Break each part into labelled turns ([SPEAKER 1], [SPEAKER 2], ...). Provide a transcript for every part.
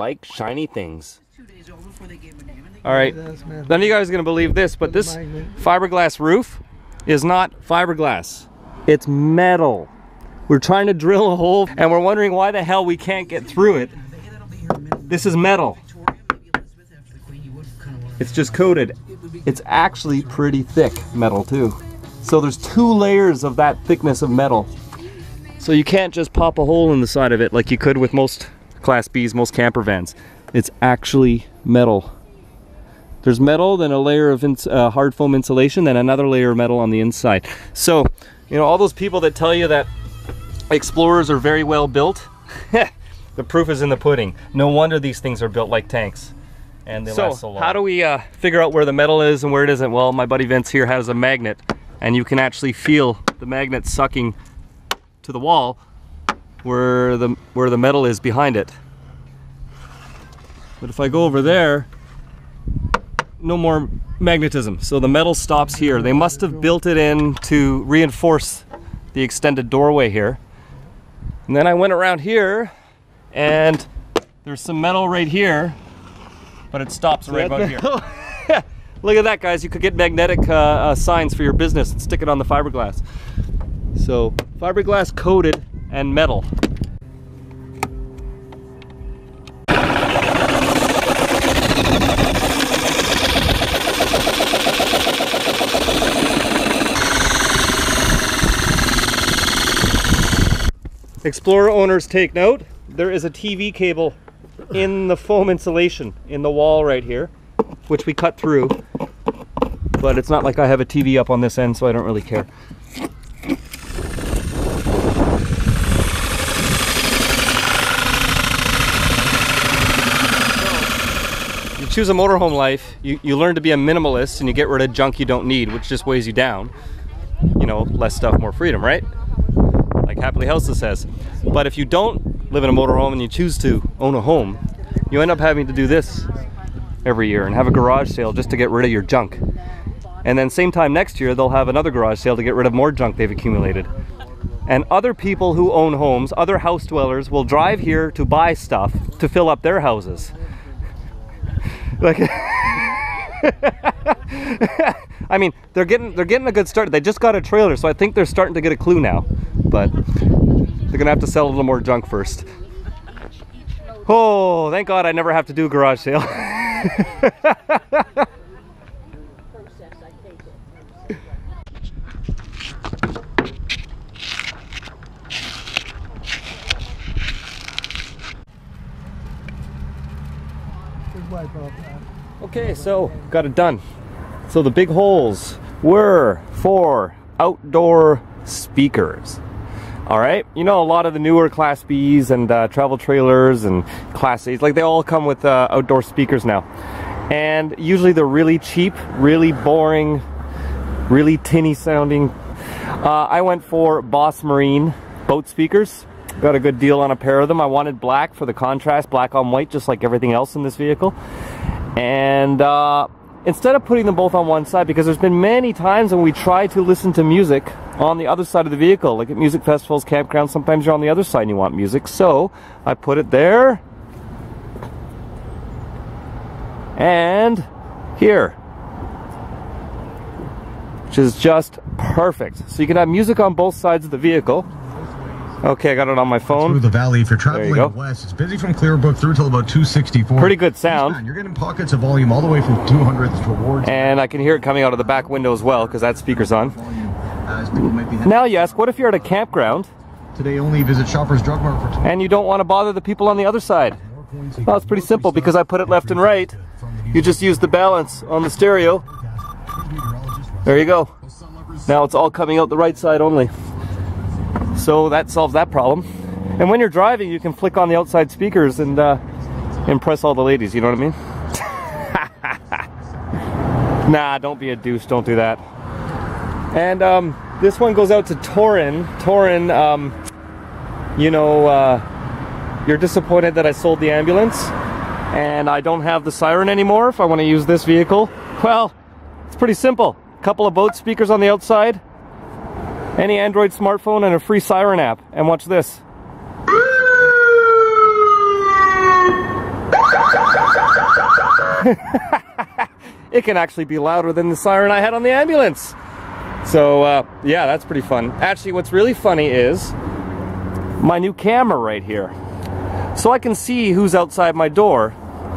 [SPEAKER 1] like shiny things. Alright, none of you guys are going to believe this, but this fiberglass roof is not fiberglass. It's metal. We're trying to drill a hole and we're wondering why the hell we can't get through it. This is metal. It's just coated. It's actually pretty thick metal too. So there's 2 layers of that thickness of metal. So you can't just pop a hole in the side of it like you could with most Class Bs, most camper vans. It's actually metal. There's metal, then a layer of hard foam insulation, then another layer of metal on the inside. So, you know, all those people that tell you that Explorers are very well built, the proof is in the pudding. No wonder these things are built like tanks. And they last so long. How do we figure out where the metal is and where it isn't? Well, my buddy Vince here has a magnet, and you can actually feel the magnet sucking to the wall where the metal is behind it. But if I go over there, no more magnetism. So the metal stops here. They must have built it in to reinforce the extended doorway here. And then I went around here and there's some metal right here, but it stops right about here. Look at that, guys. You could get magnetic signs for your business and stick it on the fiberglass. So fiberglass coated and metal. Explorer owners, take note, there is a TV cable in the foam insulation in the wall right here, which we cut through, but it's not like I have a TV up on this end, so I don't really care. You choose a motorhome life, you learn to be a minimalist and you get rid of junk you don't need, which just weighs you down. You know, less stuff, more freedom, right? Like Happily Houseless says. But if you don't live in a motorhome and you choose to own a home, you end up having to do this every year and have a garage sale just to get rid of your junk. And then same time next year, they'll have another garage sale to get rid of more junk they've accumulated. And other people who own homes, other house dwellers, will drive here to buy stuff to fill up their houses. Like, I mean, they're getting a good start. They just got a trailer, so I think they're starting to get a clue now. But they're gonna have to sell a little more junk first. Oh, thank God I never have to do a garage sale. Okay, so got it done. So the big holes were for outdoor speakers. All right, you know, a lot of the newer Class Bs and travel trailers and Class A's, like they all come with outdoor speakers now. And usually they're really cheap, really boring, really tinny sounding. I went for Boss Marine boat speakers. Got a good deal on a pair of them. I wanted black for the contrast, black on white, just like everything else in this vehicle. And instead of putting them both on one side, because there's been many times when we try to listen to music on the other side of the vehicle, like at music festivals, campgrounds, sometimes you're on the other side and you want music. So I put it there and here, which is just perfect. So you can have music on both sides of the vehicle. Okay, I got it on my phone.
[SPEAKER 2] Through the valley, if you're traveling west, it's busy from Clearbrook through till about 264.
[SPEAKER 1] Pretty good sound.
[SPEAKER 2] You're getting pockets of volume all the way from 200th towards.
[SPEAKER 1] And I can hear it coming out of the back window as well, because that speaker's on. Now you ask, what if you're at a campground?
[SPEAKER 2] Today only visit Shoppers Drug Mart for
[SPEAKER 1] and you don't want to bother the people on the other side. Well, it's pretty simple, because I put it left and right. You just use the balance on the stereo. There you go. Now it's all coming out the right side only. So that solves that problem. And when you're driving, you can flick on the outside speakers and impress all the ladies, you know what I mean? Nah, don't be a douche, don't do that. And this one goes out to Torin. Torin, you know, you're disappointed that I sold the ambulance and I don't have the siren anymore if I want to use this vehicle. Well, it's pretty simple. A couple of boat speakers on the outside, any Android smartphone, and a free siren app. And watch this. It can actually be louder than the siren I had on the ambulance. So, yeah, that's pretty fun. Actually, what's really funny is my new camera right here. So I can see who's outside my door.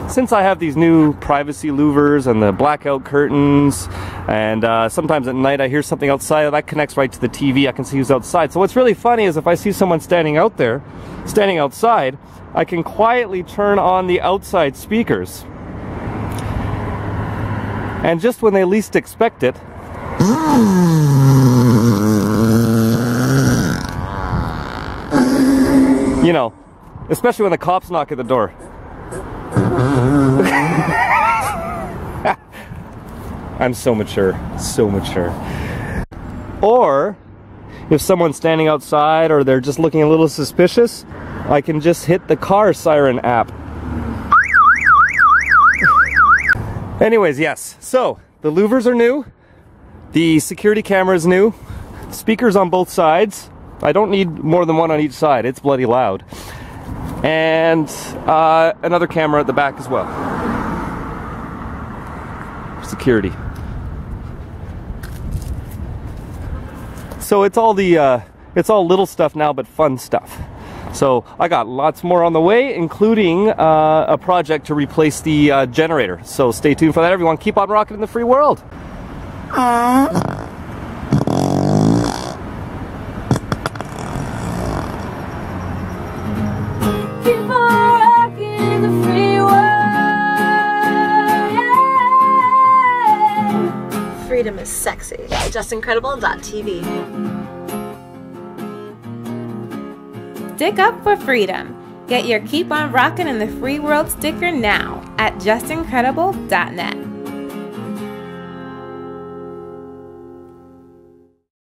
[SPEAKER 1] Since I have these new privacy louvers and the blackout curtains, and sometimes at night I hear something outside, that connects right to the TV. I can see who's outside. So what's really funny is if I see someone standing outside, I can quietly turn on the outside speakers. And just when they least expect it, you know, especially when the cops knock at the door. I'm so mature, so mature. Or if someone's standing outside or they're just looking a little suspicious, I can just hit the car siren app. Anyways, yes, so the louvers are new, the security camera is new, speakers on both sides. I don't need more than one on each side, it's bloody loud. And another camera at the back as well. Security. So it's all little stuff now, but fun stuff. So I got lots more on the way, including a project to replace the generator. So stay tuned for that, everyone. Keep on rocking in the free world.
[SPEAKER 3] Freedom is sexy. JustIncredible.tv.
[SPEAKER 4] Stick up for freedom. Get your Keep on Rockin' in the Free World sticker now at JustIncredible.net.